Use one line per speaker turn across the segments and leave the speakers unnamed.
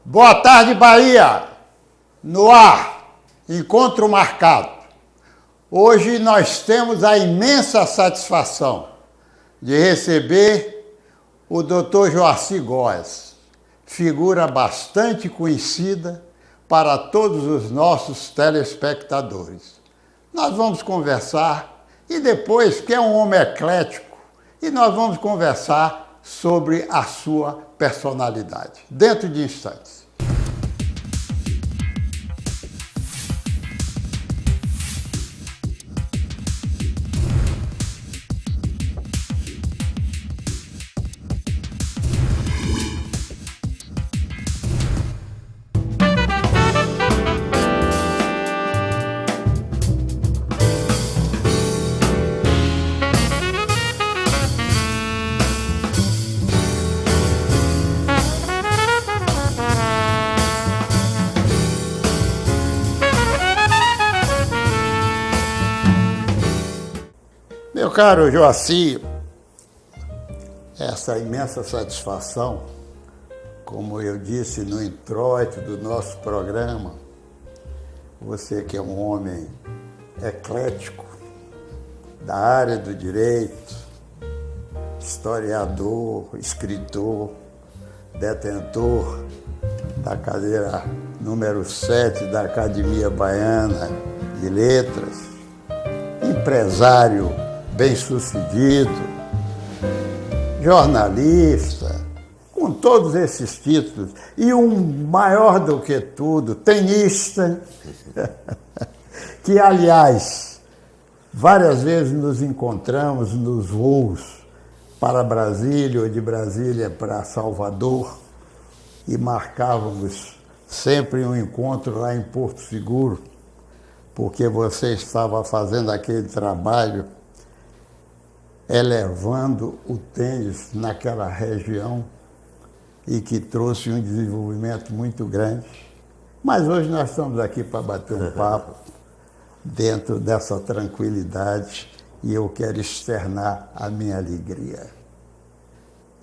Boa tarde, Bahia! No ar, encontro marcado. Hoje nós temos a imensa satisfação de receber o Dr. Joacy Góes, figura bastante conhecida para todos os nossos telespectadores. Nós vamos conversar e depois, que é um homem eclético, e nós vamos conversar sobre a sua personalidade, dentro de instantes. Meu caro Joacy, essa imensa satisfação, como eu disse no introito do nosso programa, você que é um homem eclético, da área do direito, historiador, escritor, detentor da cadeira número 7 da Academia Baiana de Letras, empresário bem-sucedido, jornalista, com todos esses títulos, e maior do que tudo, tenista, que, aliás, várias vezes nos encontramos nos voos para Brasília ou de Brasília para Salvador e marcávamos sempre um encontro lá em Porto Seguro, porque você estava fazendo aquele trabalho elevando o tênis naquela região e que trouxe um desenvolvimento muito grande. Mas hoje nós estamos aqui para bater um papo dentro dessa tranquilidade e eu quero externar a minha alegria.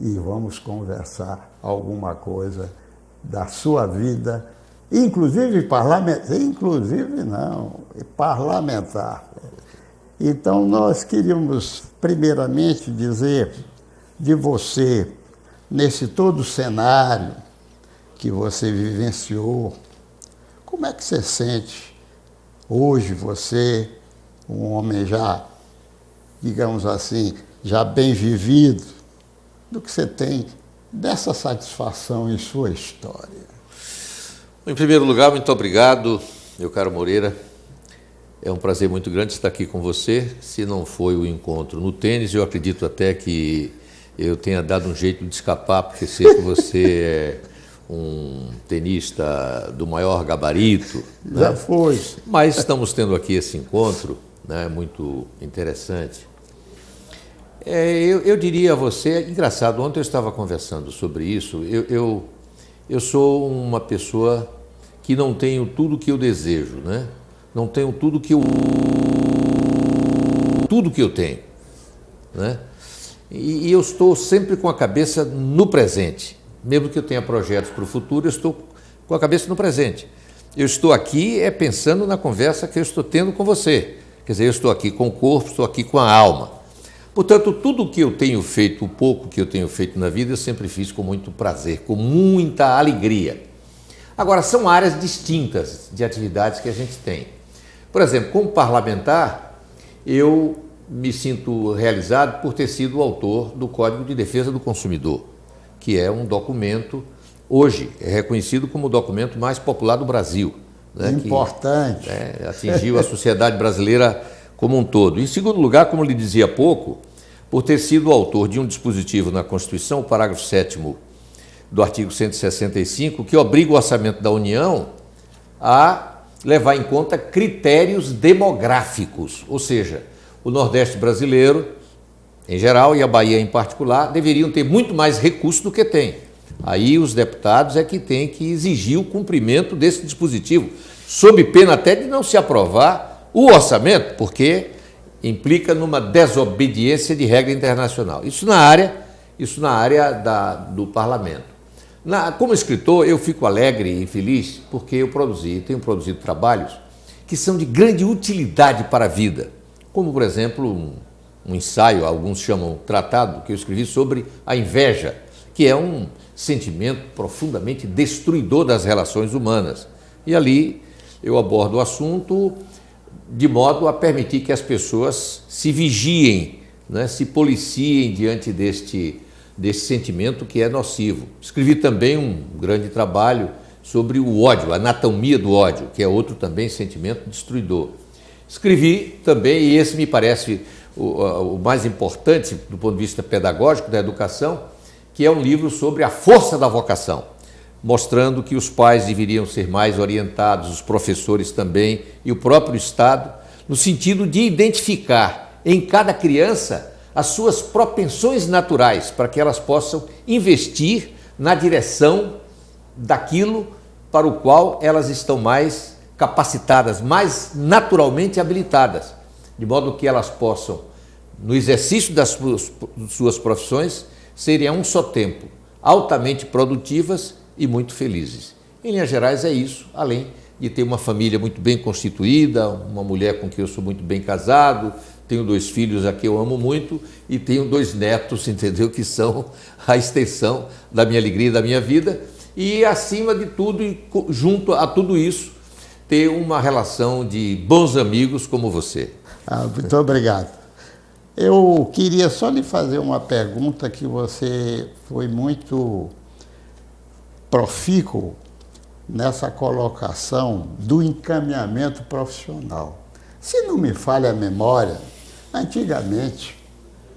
E vamos conversar alguma coisa da sua vida, inclusive parlamentar. Então, nós queríamos, primeiramente, dizer de você, nesse todo cenário que você vivenciou, como é que você sente hoje, você, um homem já, digamos assim, já bem vivido, do que você tem dessa satisfação em sua história?
Em primeiro lugar, muito obrigado, meu caro Moreira. É um prazer muito grande estar aqui com você. Se não foi o encontro no tênis, eu acredito até que eu tenha dado um jeito de escapar, porque sei que você é um tenista do maior gabarito.
Já,
né?
Foi.
Mas estamos tendo aqui esse encontro, né, muito interessante. Eu diria a você, engraçado, ontem eu estava conversando sobre isso, eu sou uma pessoa que não tenho tudo que eu desejo, né? Não tenho tudo que eu tenho, né? E eu estou sempre com a cabeça no presente. Mesmo que eu tenha projetos para o futuro, eu estou com a cabeça no presente. Eu estou aqui pensando na conversa que eu estou tendo com você. Quer dizer, eu estou aqui com o corpo, estou aqui com a alma. Portanto, tudo que eu tenho feito, o pouco que eu tenho feito na vida, eu sempre fiz com muito prazer, com muita alegria. Agora, são áreas distintas de atividades que a gente tem. Por exemplo, como parlamentar, eu me sinto realizado por ter sido o autor do Código de Defesa do Consumidor, que é um documento, hoje, é reconhecido como o documento mais popular do Brasil. Né,
importante.
Que atingiu a sociedade brasileira como um todo. Em segundo lugar, como lhe dizia há pouco, por ter sido o autor de um dispositivo na Constituição, o parágrafo 7º do artigo 165, que obriga o orçamento da União a levar em conta critérios demográficos, ou seja, o Nordeste brasileiro, em geral, e a Bahia em particular, deveriam ter muito mais recursos do que tem. Aí os deputados é que têm que exigir o cumprimento desse dispositivo, sob pena até de não se aprovar o orçamento, porque implica numa desobediência de regra internacional. Isso na área do parlamento. Como escritor, eu fico alegre e feliz porque eu tenho produzido trabalhos que são de grande utilidade para a vida, como, por exemplo, um ensaio, alguns chamam tratado, que eu escrevi sobre a inveja, que é um sentimento profundamente destruidor das relações humanas. E ali eu abordo o assunto de modo a permitir que as pessoas se vigiem, né, se policiem diante desse sentimento que é nocivo. Escrevi também um grande trabalho sobre o ódio, a anatomia do ódio, que é outro também sentimento destruidor. Escrevi também, e esse me parece o mais importante do ponto de vista pedagógico da educação, que é um livro sobre a força da vocação, mostrando que os pais deveriam ser mais orientados, os professores também, e o próprio Estado, no sentido de identificar em cada criança as suas propensões naturais, para que elas possam investir na direção daquilo para o qual elas estão mais capacitadas, mais naturalmente habilitadas, de modo que elas possam, no exercício das suas profissões, serem a um só tempo altamente produtivas e muito felizes. Em linhas gerais é isso, além de ter uma família muito bem constituída, uma mulher com quem eu sou muito bem casado, tenho 2 filhos a quem eu amo muito e tenho 2 netos, entendeu, que são a extensão da minha alegria e da minha vida. E, acima de tudo, e junto a tudo isso, ter uma relação de bons amigos como você.
Muito obrigado. Eu queria só lhe fazer uma pergunta, que você foi muito profícuo nessa colocação do encaminhamento profissional. Se não me falha a memória, antigamente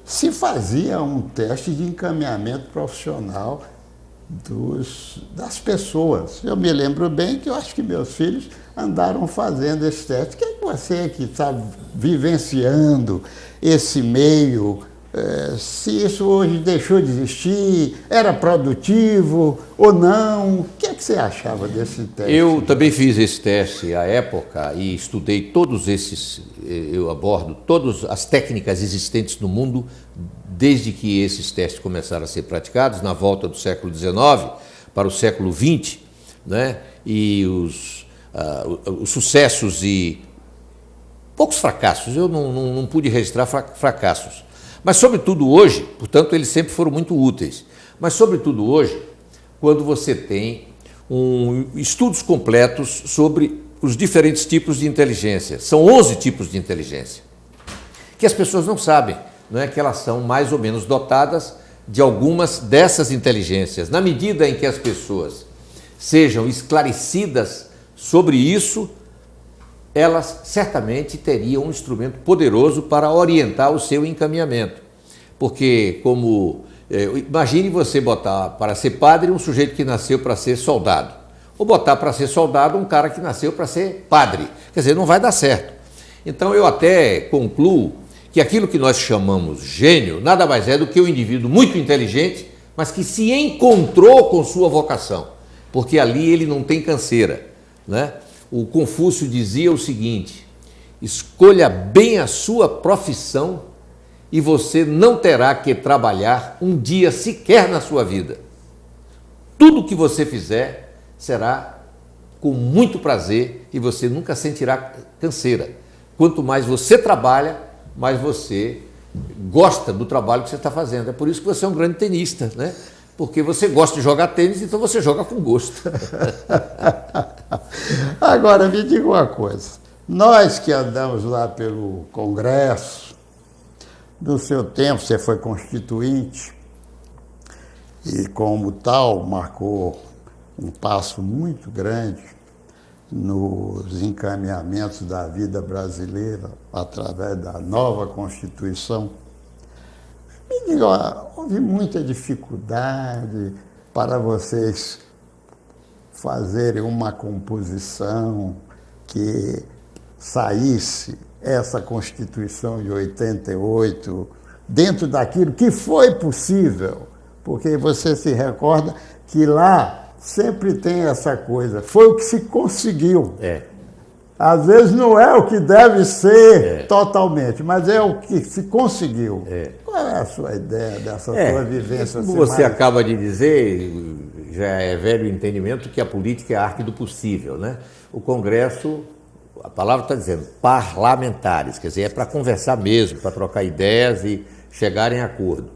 se fazia um teste de encaminhamento profissional das pessoas. Eu me lembro bem que eu acho que meus filhos andaram fazendo esse teste. Quem é você que está vivenciando esse meio, se isso hoje deixou de existir, era produtivo ou não? O que é que você achava desse teste?
Eu também fiz esse teste à época e estudei todos esses, eu abordo todas as técnicas existentes no mundo desde que esses testes começaram a ser praticados, na volta do século XIX para o século XX, né? E os sucessos e poucos fracassos, eu não pude registrar fracassos. Mas, sobretudo hoje, portanto, eles sempre foram muito úteis, mas, sobretudo hoje, quando você tem estudos completos sobre os diferentes tipos de inteligência. São 11 tipos de inteligência, que as pessoas não sabem, não é, que elas são mais ou menos dotadas de algumas dessas inteligências. Na medida em que as pessoas sejam esclarecidas sobre isso, elas certamente teriam um instrumento poderoso para orientar o seu encaminhamento. Porque, imagine você botar para ser padre um sujeito que nasceu para ser soldado, ou botar para ser soldado um cara que nasceu para ser padre. Quer dizer, não vai dar certo. Então eu até concluo que aquilo que nós chamamos gênio nada mais é do que um indivíduo muito inteligente, mas que se encontrou com sua vocação, porque ali ele não tem canseira, né? O Confúcio dizia o seguinte: escolha bem a sua profissão e você não terá que trabalhar um dia sequer na sua vida. Tudo que você fizer será com muito prazer e você nunca sentirá canseira. Quanto mais você trabalha, mais você gosta do trabalho que você está fazendo. É por isso que você é um grande tenista, né? Porque você gosta de jogar tênis, então você joga com gosto.
Agora, me diga uma coisa. Nós que andamos lá pelo Congresso, no seu tempo você foi constituinte e, como tal, marcou um passo muito grande nos encaminhamentos da vida brasileira através da nova Constituição. Me diga, houve muita dificuldade para vocês fazerem uma composição que saísse essa Constituição de 88 dentro daquilo que foi possível? Porque você se recorda que lá sempre tem essa coisa, foi o que se conseguiu. Às vezes não é o que deve ser totalmente, mas é o que se conseguiu. Qual é a sua ideia dessa sua vivência?
Como você acaba de dizer, já é velho entendimento que a política é a arte do possível, né? O Congresso, a palavra está dizendo, parlamentares, quer dizer, é para conversar mesmo, para trocar ideias e chegarem a acordo.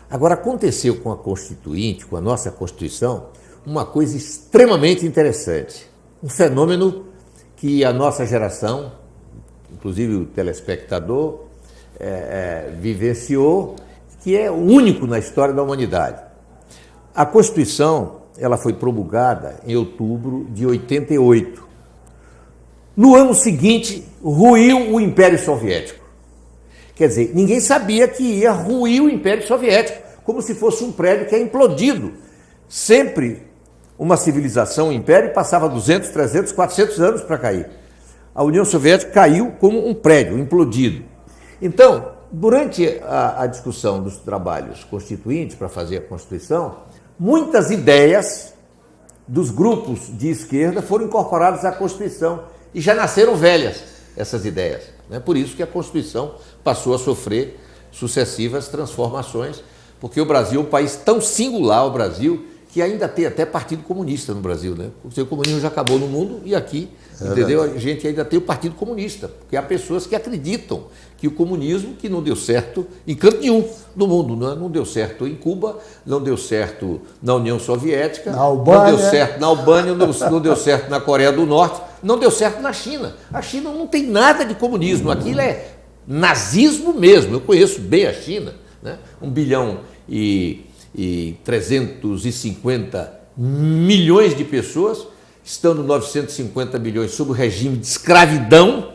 Agora, aconteceu com a Constituinte, com a nossa Constituição, uma coisa extremamente interessante, um fenômeno que a nossa geração, inclusive o telespectador, vivenciou, que é único na história da humanidade. A Constituição, ela foi promulgada em outubro de 88. No ano seguinte, ruiu o Império Soviético. Quer dizer, ninguém sabia que ia ruir o Império Soviético, como se fosse um prédio que é implodido. Sempre uma civilização, um império, passava 200, 300, 400 anos para cair. A União Soviética caiu como um prédio implodido. Então, durante a discussão dos trabalhos constituintes para fazer a Constituição, muitas ideias dos grupos de esquerda foram incorporadas à Constituição e já nasceram velhas essas ideias. É por isso que a Constituição passou a sofrer sucessivas transformações, porque o Brasil é um país tão singular, o Brasil, que ainda tem até partido comunista no Brasil, né? O comunismo já acabou no mundo e aqui, entendeu? A gente ainda tem o Partido Comunista, porque há pessoas que acreditam que o comunismo, que não deu certo em canto nenhum do mundo, não deu certo em Cuba, não deu certo na União Soviética, não deu certo na Albânia, não deu certo na Coreia do Norte, não deu certo na China. A China não tem nada de comunismo, aquilo é nazismo mesmo. Eu conheço bem a China, né? 1 bilhão e 350 milhões de pessoas, estando 950 milhões sob o regime de escravidão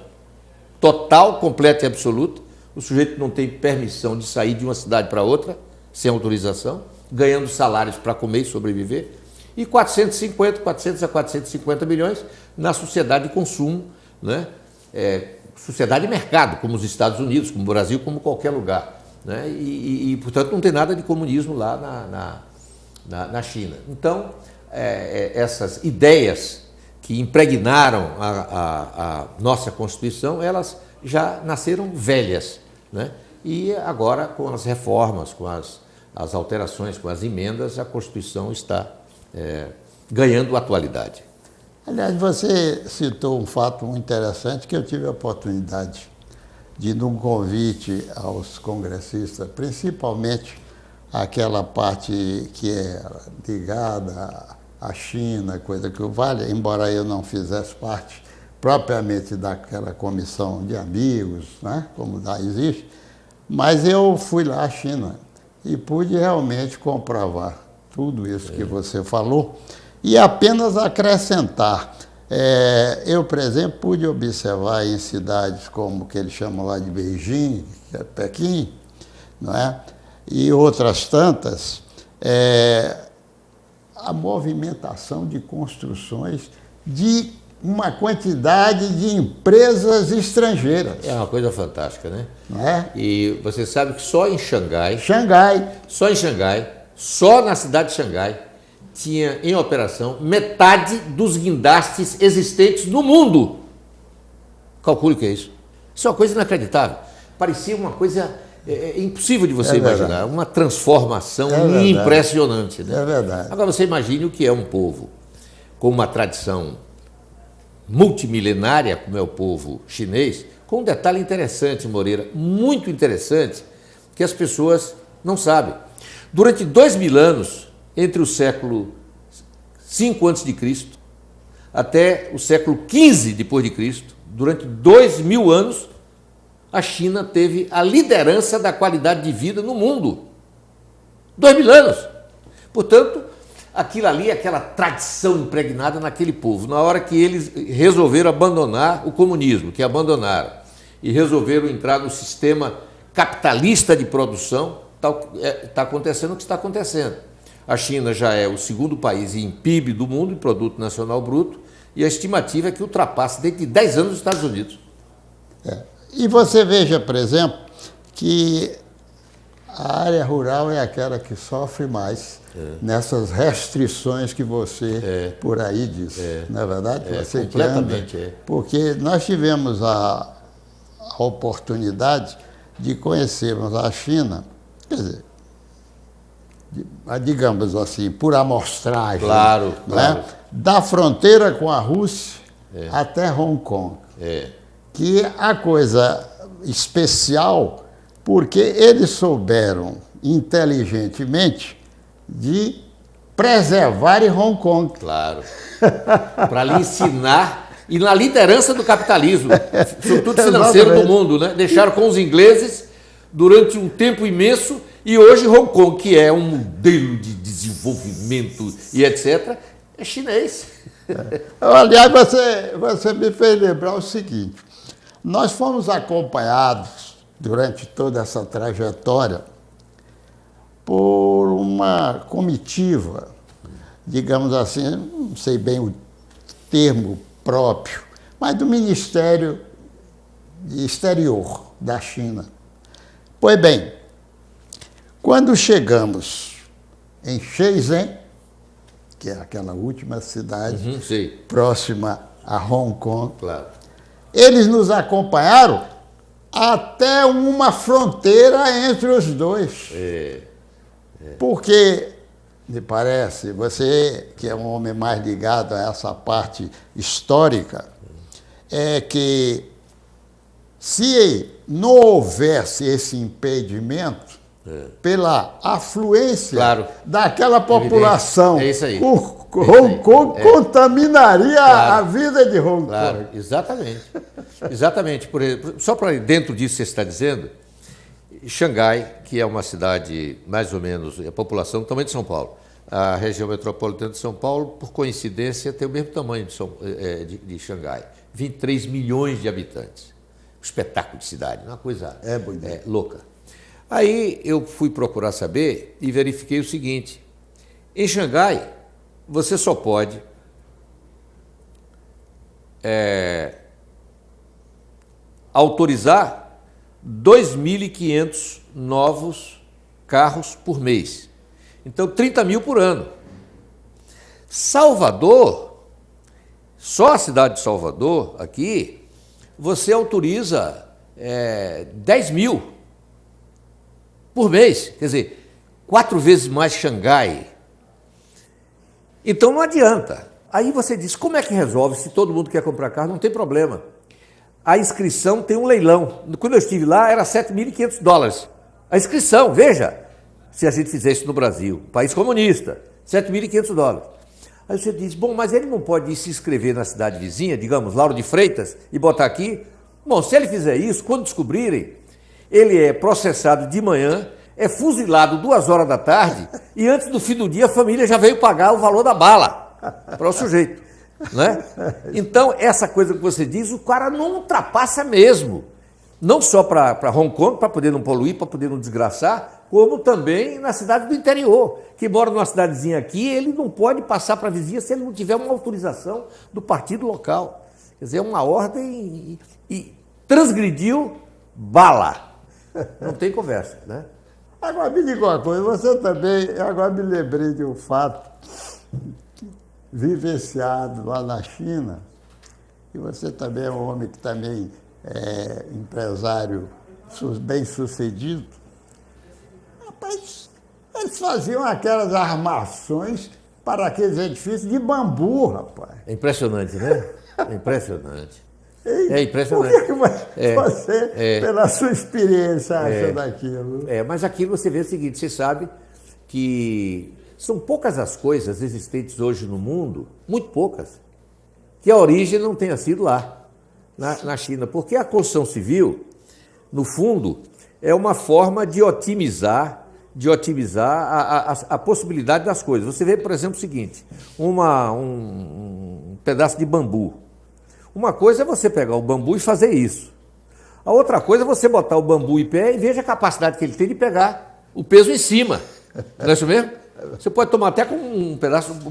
total, completa e absoluta. O sujeito não tem permissão de sair de uma cidade para outra, sem autorização, ganhando salários para comer e sobreviver, e 400 a 450 milhões na sociedade de consumo, né? Sociedade de mercado, como os Estados Unidos, como o Brasil, como qualquer lugar. Né? Portanto, não tem nada de comunismo lá na China. Então, essas ideias que impregnaram a nossa Constituição, elas já nasceram velhas, né? E agora, com as reformas, com as alterações, com as emendas, a Constituição está ganhando atualidade.
Aliás, você citou um fato muito interessante que eu tive a oportunidade de, num convite aos congressistas, principalmente aquela parte que é ligada à China, coisa que vale, embora eu não fizesse parte propriamente daquela comissão de amigos, né, como lá existe, mas eu fui lá à China e pude realmente comprovar tudo isso que você falou e apenas acrescentar. Eu, por exemplo, pude observar em cidades como o que eles chamam lá de Beijing, que é Pequim, não é? E outras tantas, a movimentação de construções de uma quantidade de empresas estrangeiras.
É uma coisa fantástica, né?
Não é?
E você sabe que só em Xangai, só na cidade de Xangai, tinha em operação metade dos guindastes existentes no mundo. Calcule o que é isso. Isso é uma coisa inacreditável. Parecia uma coisa impossível de você imaginar. Uma transformação impressionante. Né?
É verdade.
Agora você imagine o que é um povo com uma tradição multimilenária, como é o povo chinês, com um detalhe interessante, Moreira, muito interessante, que as pessoas não sabem. Durante 2000 anos, entre o século V a.C. até o século XV d.C., durante 2000 anos, a China teve a liderança da qualidade de vida no mundo. 2000 anos. Portanto, aquilo ali é aquela tradição impregnada naquele povo. Na hora que eles resolveram abandonar o comunismo, que abandonaram, e resolveram entrar no sistema capitalista de produção, está acontecendo o que está acontecendo. A China já é o segundo país em PIB do mundo, em Produto Nacional Bruto, e a estimativa é que ultrapasse dentro de 10 anos os Estados Unidos.
E você veja, por exemplo, que a área rural é aquela que sofre mais nessas restrições que você por aí disse. Não é verdade? Você
completamente.
Porque nós tivemos a oportunidade de conhecermos a China, quer dizer, digamos assim, por amostragem,
Claro,
né?
claro.
Da fronteira com a Rússia até Hong Kong. Que a coisa especial, porque eles souberam inteligentemente de preservar Hong Kong.
Claro. Para lhe ensinar, e na liderança do capitalismo, sobretudo financeiro do mundo, né? Deixaram com os ingleses durante um tempo imenso, e hoje Hong Kong, que é um modelo de desenvolvimento e etc., é chinês.
Aliás, você me fez lembrar o seguinte: nós fomos acompanhados durante toda essa trajetória por uma comitiva, digamos assim, não sei bem o termo próprio, mas do Ministério Exterior da China. Pois bem, quando chegamos em Shenzhen, que é aquela última cidade próxima a Hong Kong,
Claro.
eles nos acompanharam até uma fronteira entre os dois. Porque, me parece, você que é um homem mais ligado a essa parte histórica, é que se não houvesse esse impedimento, pela afluência daquela população,
é isso aí.
Hong Kong contaminaria a vida de Hong Kong.
Exatamente. Exatamente. Por exemplo, só para dentro disso que você está dizendo, Xangai, que é uma cidade mais ou menos, a população do tamanho de São Paulo, a região metropolitana de São Paulo, por coincidência, tem o mesmo tamanho de Xangai, 23 milhões de habitantes. Um espetáculo de cidade, uma coisa louca. Aí eu fui procurar saber e verifiquei o seguinte: em Xangai, você só pode autorizar 2.500 novos carros por mês. Então, 30 mil por ano. Salvador, só a cidade de Salvador, aqui, você autoriza 10 mil por mês. Quer dizer, 4 vezes mais Xangai. Então, não adianta. Aí você diz, como é que resolve? Se todo mundo quer comprar carro, não tem problema. A inscrição tem um leilão. Quando eu estive lá, era $7.500. A inscrição, veja, se a gente fizer isso no Brasil, país comunista, $7.500. Aí você diz, bom, mas ele não pode ir se inscrever na cidade vizinha, digamos, Lauro de Freitas, e botar aqui? Bom, se ele fizer isso, quando descobrirem, ele é processado de manhã, é fuzilado 2 horas da tarde, e antes do fim do dia a família já veio pagar o valor da bala para o sujeito. Né? Então, essa coisa que você diz, o cara não ultrapassa mesmo. Não só para Hong Kong, para poder não poluir, para poder não desgraçar, como também na cidade do interior. Que mora numa cidadezinha aqui, ele não pode passar para a vizinha se ele não tiver uma autorização do partido local. Quer dizer, é uma ordem e transgrediu, bala. Não tem conversa, né?
Agora, me diga uma coisa, você também, agora me lembrei de um fato vivenciado lá na China, e você também é um homem que também é empresário bem sucedido. Rapaz, eles faziam aquelas armações para aqueles edifícios de bambu, rapaz.
É impressionante, né? É impressionante.
É
impressionante.
Por que você, pela sua experiência, acha daquilo?
Mas aqui você vê o seguinte, você sabe que são poucas as coisas existentes hoje no mundo, muito poucas, que a origem não tenha sido lá, na China. Porque a construção civil, no fundo, é uma forma de otimizar a possibilidade das coisas. Você vê, por exemplo, o seguinte, um pedaço de bambu. Uma coisa é você pegar o bambu e fazer isso. A outra coisa é você botar o bambu em pé e veja a capacidade que ele tem de pegar o peso em cima. Não é isso mesmo? Você pode tomar até com um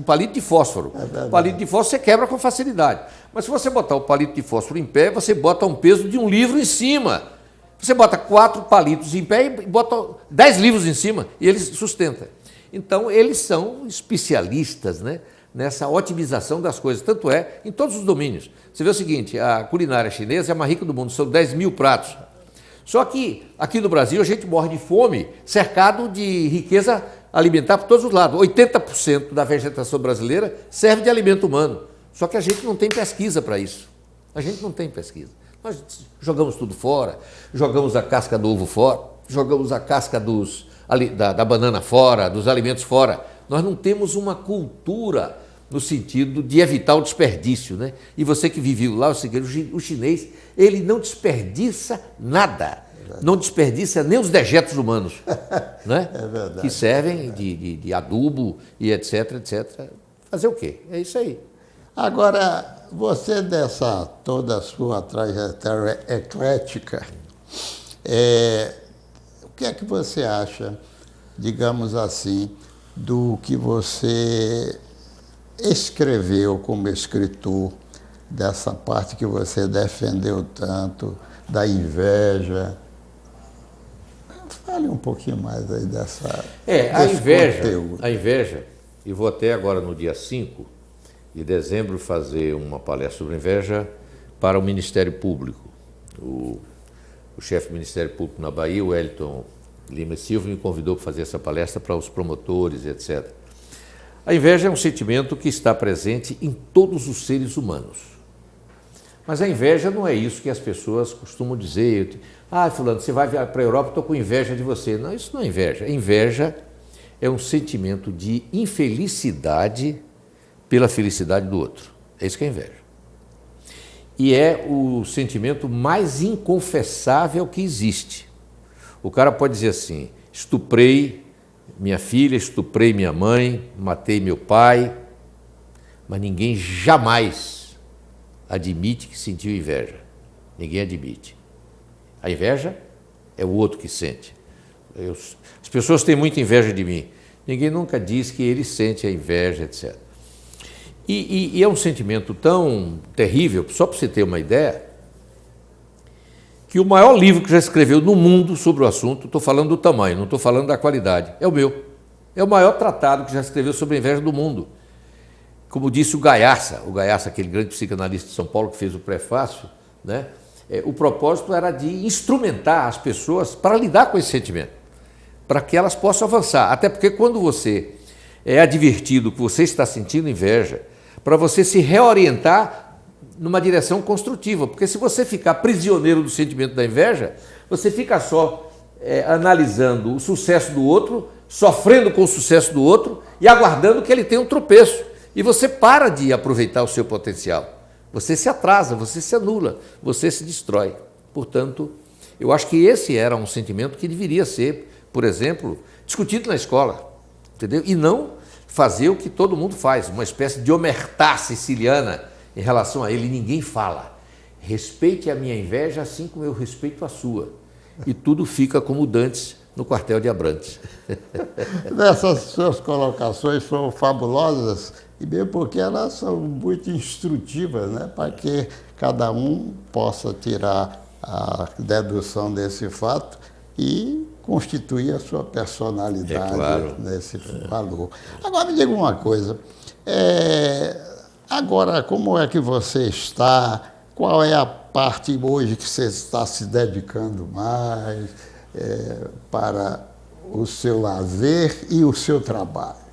palito de fósforo. O palito de fósforo você quebra com facilidade. Mas se você botar o palito de fósforo em pé, você bota um peso de um livro em cima. Você bota 4 palitos em pé e bota 10 livros em cima e ele sustenta. Então, eles são especialistas, né, nessa otimização das coisas. Tanto é, em todos os domínios. Você vê o seguinte, a culinária chinesa é a mais rica do mundo, são 10 mil pratos. Só que aqui no Brasil a gente morre de fome, cercado de riqueza alimentar por todos os lados. 80% da vegetação brasileira serve de alimento humano. Só que a gente não tem pesquisa para isso. A gente não tem pesquisa. Nós jogamos tudo fora, jogamos a casca do ovo fora, jogamos a casca da banana fora, dos alimentos fora. Nós não temos uma cultura no sentido de evitar o desperdício, né? E você que viveu lá, o chinês, ele não desperdiça nada. Não desperdiça nem os dejetos humanos, né?
É verdade.
Que servem de adubo e etc, etc. Fazer o quê? É isso aí.
Agora, você dessa toda a sua trajetória eclética, o que é que você acha, digamos assim, do que você escreveu como escritor, dessa parte que você defendeu tanto, da inveja? Fale um pouquinho mais aí desse conteúdo.
A inveja, e vou até agora no dia 5 de dezembro fazer uma palestra sobre inveja para o Ministério Público. O chefe do Ministério Público na Bahia, o Wellington Lima Silva, me convidou para fazer essa palestra para os promotores, etc. A inveja é um sentimento que está presente em todos os seres humanos. Mas a inveja não é isso que as pessoas costumam dizer. Fulano, você vai para a Europa, estou com inveja de você. Não, isso não é inveja. Inveja é um sentimento de infelicidade pela felicidade do outro. É isso que é inveja. E é o sentimento mais inconfessável que existe. O cara pode dizer assim: estuprei minha filha, estuprei minha mãe, matei meu pai, mas ninguém jamais admite que sentiu inveja. Ninguém admite. A inveja é o outro que sente. As pessoas têm muita inveja de mim. Ninguém nunca diz que ele sente a inveja, etc. E é um sentimento tão terrível, só para você ter uma ideia, que o maior livro que já escreveu no mundo sobre o assunto, estou falando do tamanho, não estou falando da qualidade, é o meu. É o maior tratado que já escreveu sobre a inveja do mundo. Como disse o Gaiarsa, aquele grande psicanalista de São Paulo que fez o prefácio, né? O propósito era de instrumentar as pessoas para lidar com esse sentimento, para que elas possam avançar. Até porque quando você é advertido que você está sentindo inveja, para você se reorientar numa direção construtiva, porque se você ficar prisioneiro do sentimento da inveja, você fica só analisando o sucesso do outro, sofrendo com o sucesso do outro e aguardando que ele tenha um tropeço. E você para de aproveitar o seu potencial. Você se atrasa, você se anula, você se destrói. Portanto, eu acho que esse era um sentimento que deveria ser, por exemplo, discutido na escola, entendeu? E não fazer o que todo mundo faz, uma espécie de omertá siciliana em relação a ele. Ninguém fala: respeite a minha inveja assim como eu respeito a sua. E tudo fica como Dantes no quartel de Abrantes.
Essas suas colocações foram fabulosas, e mesmo porque elas são muito instrutivas, né? Para que cada um possa tirar a dedução desse fato e constituir a sua personalidade,
claro,
nesse valor. Agora me diga uma coisa, agora como é que você está? Qual é a parte hoje que você está se dedicando mais para o seu lazer e o seu trabalho?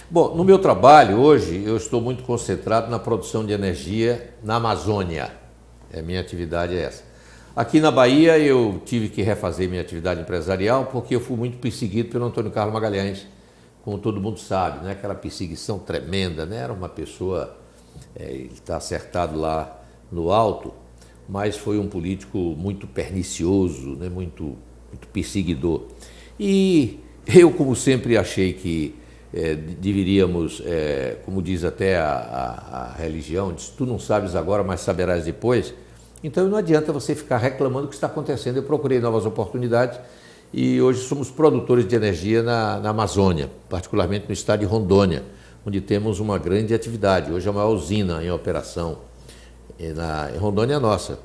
Bom, no meu trabalho hoje eu estou muito concentrado na produção de energia na Amazônia. A minha atividade é essa. Aqui na Bahia eu tive que refazer minha atividade empresarial porque eu fui muito perseguido pelo Antônio Carlos Magalhães, como todo mundo sabe, né? Aquela perseguição tremenda, né? Era uma pessoa, ele está acertado lá no alto, mas foi um político muito pernicioso, né? Muito perseguidor. E eu, como sempre, achei que deveríamos, como diz até a religião, diz: tu não sabes agora, mas saberás depois. Então não adianta você ficar reclamando o que está acontecendo. Eu procurei novas oportunidades e hoje somos produtores de energia na Amazônia, particularmente no estado de Rondônia, onde temos uma grande atividade. Hoje é a maior usina em operação. Em Rondônia é nossa.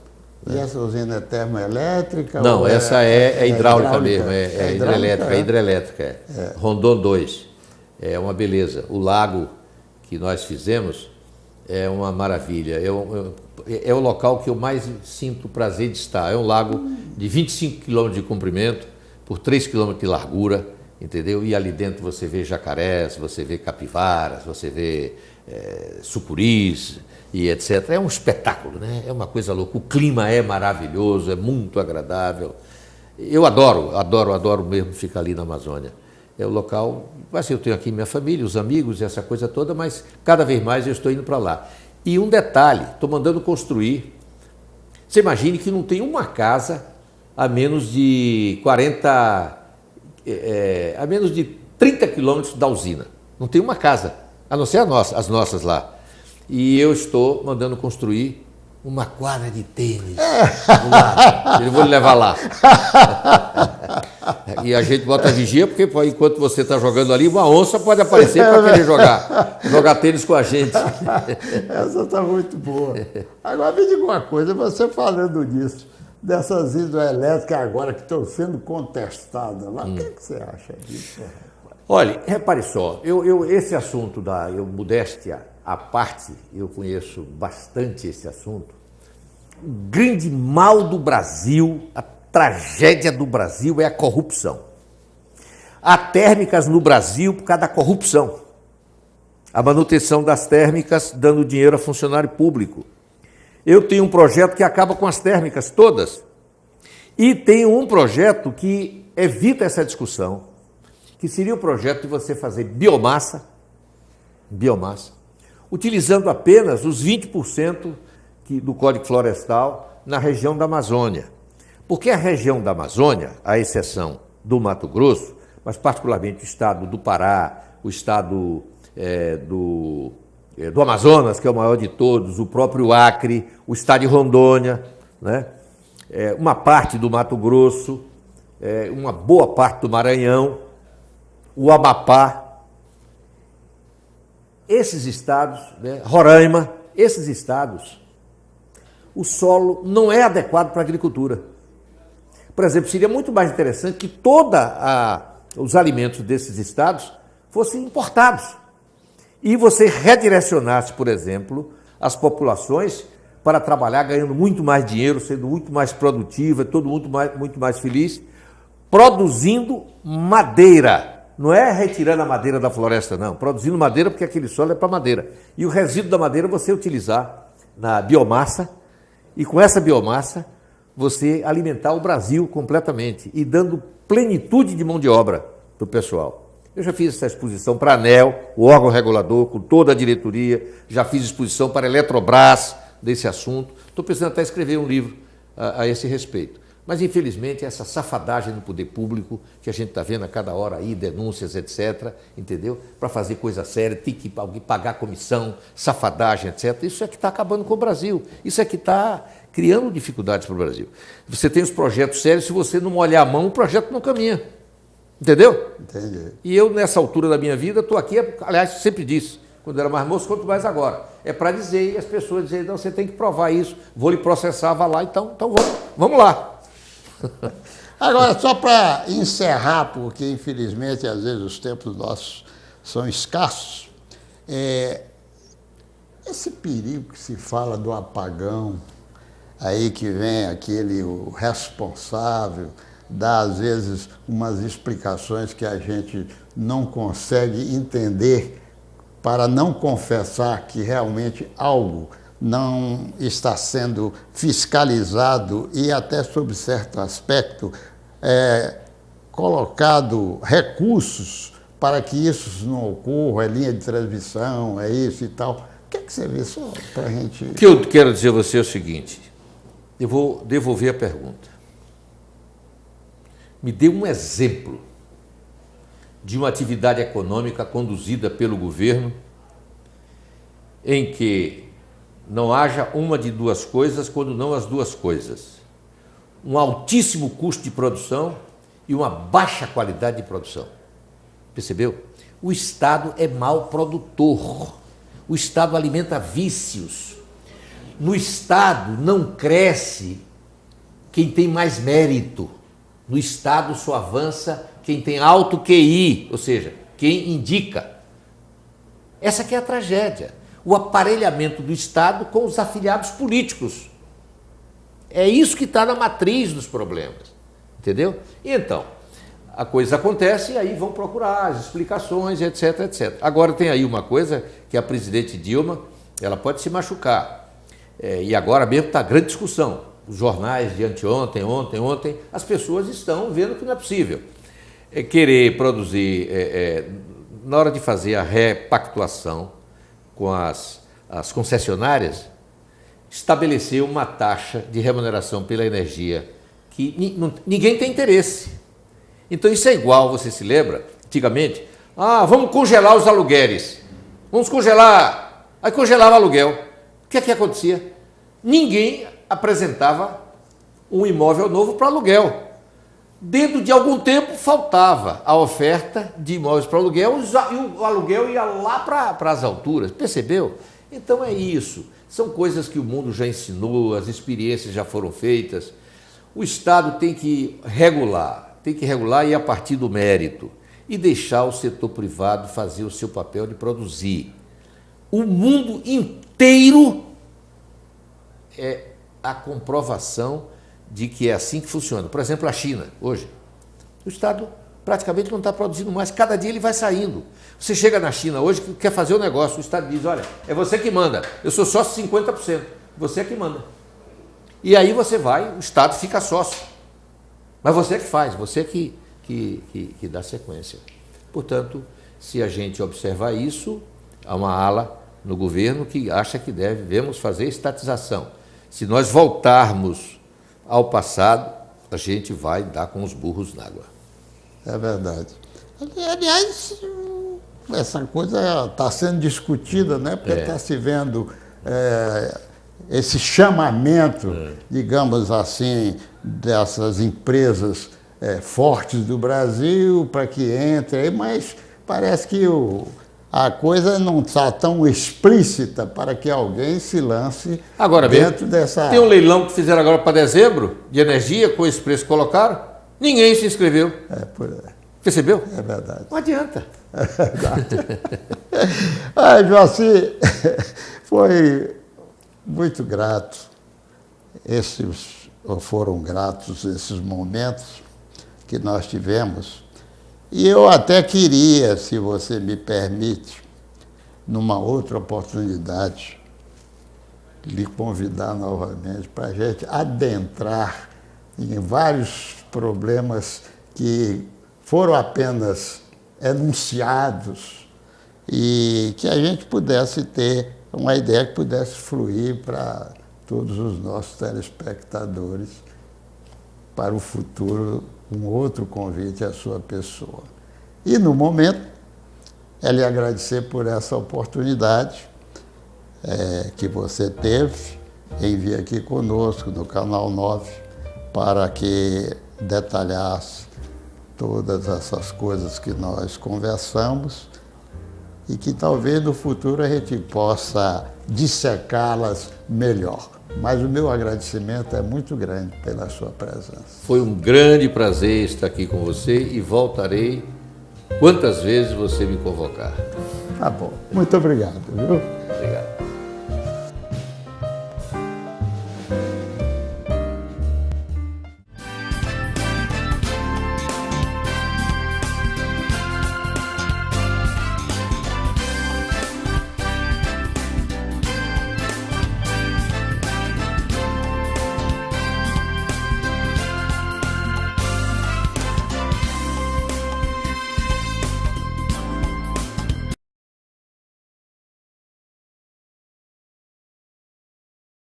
E essa usina é termoelétrica?
Não, essa é hidráulica mesmo,
hidrelétrica,
hidrelétrica. Rondon 2, é uma beleza. O lago que nós fizemos é uma maravilha. É o local que eu mais sinto prazer de estar. É um lago de 25 km de comprimento, por 3 km de largura, entendeu? E ali dentro você vê jacarés, você vê capivaras, você vê sucuris e etc. É um espetáculo, né? É uma coisa louca. O clima é maravilhoso, é muito agradável. Eu adoro mesmo ficar ali na Amazônia. É o local, assim, eu tenho aqui minha família, os amigos, essa coisa toda, mas cada vez mais eu estou indo para lá. E um detalhe, estou mandando construir. Você imagine que não tem uma casa a menos de 30 quilômetros da usina. Não tem uma casa, a não ser as nossas lá. E eu estou mandando construir uma quadra de tênis. Eu vou levar lá. E a gente bota a vigia, porque enquanto você está jogando ali, uma onça pode aparecer para querer jogar tênis com a gente.
Essa está muito boa. Agora me diga uma coisa, você falando disso, dessas hidroelétricas agora que estão sendo contestadas lá, o que você acha disso?
Olha, repare só, esse assunto modéstia à parte, eu conheço bastante esse assunto. O grande mal do Brasil, a tragédia do Brasil é a corrupção. Há térmicas no Brasil por causa da corrupção. A manutenção das térmicas dando dinheiro a funcionário público. Eu tenho um projeto que acaba com as térmicas todas. E tenho um projeto que evita essa discussão, que seria o projeto de você fazer biomassa, utilizando apenas os 20% do Código Florestal na região da Amazônia. Porque a região da Amazônia, à exceção do Mato Grosso, mas particularmente o estado do Pará, o estado do Amazonas, que é o maior de todos, o próprio Acre, o estado de Rondônia, né? Uma parte do Mato Grosso, uma boa parte do Maranhão, o Amapá, esses estados, né? Roraima, esses estados, o solo não é adequado para a agricultura. Por exemplo, seria muito mais interessante que todos os alimentos desses estados fossem importados. E você redirecionasse, por exemplo, as populações para trabalhar ganhando muito mais dinheiro, sendo muito mais produtiva, todo mundo muito mais feliz, produzindo madeira. Não é retirando a madeira da floresta, não. Produzindo madeira porque aquele solo é para madeira. E o resíduo da madeira você utilizar na biomassa, e com essa biomassa você alimentar o Brasil completamente e dando plenitude de mão de obra para o pessoal. Eu já fiz essa exposição para a ANEEL, o órgão regulador, com toda a diretoria, já fiz exposição para a Eletrobras desse assunto. Estou pensando até escrever um livro a esse respeito. Mas, infelizmente, essa safadagem no poder público, que a gente está vendo a cada hora aí, denúncias, etc., entendeu? Para fazer coisa séria, tem que pagar comissão, safadagem, etc. Isso é que está acabando com o Brasil. Isso é que está criando dificuldades para o Brasil. Você tem os projetos sérios, se você não molhar a mão, o projeto não caminha. Entendeu?
Entendi.
E eu, nessa altura da minha vida, estou aqui, aliás, sempre disse, quando era mais moço, quanto mais agora. É para dizer, e as pessoas dizem, não, você tem que provar isso, vou lhe processar, vá lá, então vamos lá.
Agora, só para encerrar, porque infelizmente às vezes os tempos nossos são escassos, esse perigo que se fala do apagão, aí que vem o responsável, dá às vezes umas explicações que a gente não consegue entender para não confessar que realmente algo não está sendo fiscalizado e até sob certo aspecto colocado recursos para que isso não ocorra, linha de transmissão, isso e tal. O que é que você vê só para a gente...
O que eu quero dizer a você é o seguinte, eu vou devolver a pergunta. Me dê um exemplo de uma atividade econômica conduzida pelo governo em que não haja uma de duas coisas, quando não as duas coisas. Um altíssimo custo de produção e uma baixa qualidade de produção. Percebeu? O Estado é mau produtor. O Estado alimenta vícios. No Estado não cresce quem tem mais mérito. No Estado só avança quem tem alto QI, ou seja, quem indica. Essa que é a tragédia. O aparelhamento do Estado com os afiliados políticos. É isso que está na matriz dos problemas. Entendeu? E então, a coisa acontece e aí vão procurar as explicações, etc, etc. Agora tem aí uma coisa que a presidente Dilma, ela pode se machucar. E agora mesmo está grande discussão. Os jornais de anteontem, ontem, as pessoas estão vendo que não é possível. Querer produzir, na hora de fazer a repactuação com as concessionárias, estabelecer uma taxa de remuneração pela energia que ninguém tem interesse. Então isso é igual, você se lembra, antigamente, vamos congelar os aluguéis, vamos congelar, aí congelava o aluguel. O que é que acontecia? Ninguém apresentava um imóvel novo para aluguel. Dentro de algum tempo faltava a oferta de imóveis para aluguel e o aluguel ia lá para as alturas, percebeu? Então é isso, são coisas que o mundo já ensinou, as experiências já foram feitas. O Estado tem que regular e a partir do mérito e deixar o setor privado fazer o seu papel de produzir. O mundo inteiro é a comprovação de que é assim que funciona. Por exemplo, a China, hoje, o Estado praticamente não está produzindo mais, cada dia ele vai saindo. Você chega na China hoje, quer fazer o negócio, o Estado diz, olha, é você que manda, eu sou sócio 50%, você é que manda. E aí você vai, o Estado fica sócio. Mas você é que faz, você é que dá sequência. Portanto, se a gente observar isso, há uma ala no governo que acha que devemos fazer estatização. Se nós voltarmos ao passado, a gente vai dar com os burros na água.
É verdade. Aliás, essa coisa está sendo discutida, né? Porque está se vendo esse chamamento, digamos assim, dessas empresas fortes do Brasil para que entrem, mas parece que a coisa não está tão explícita para que alguém se lance
agora
dentro
mesmo,
dessa...
Tem um leilão que fizeram agora para dezembro, de energia, com esse preço que colocaram, ninguém se inscreveu. Percebeu?
É verdade.
Não adianta.
É verdade. Joaci, foi muito grato. Foram gratos esses momentos que nós tivemos. E eu até queria, se você me permite, numa outra oportunidade, lhe convidar novamente para a gente adentrar em vários problemas que foram apenas enunciados e que a gente pudesse ter uma ideia que pudesse fluir para todos os nossos telespectadores para o futuro, um outro convite à sua pessoa. E, no momento, é lhe agradecer por essa oportunidade que você teve em vir aqui conosco no Canal 9 para que detalhasse todas essas coisas que nós conversamos e que talvez no futuro a gente possa dissecá-las melhor. Mas o meu agradecimento é muito grande pela sua presença.
Foi um grande prazer estar aqui com você e voltarei quantas vezes você me convocar.
Tá bom. Muito obrigado, viu?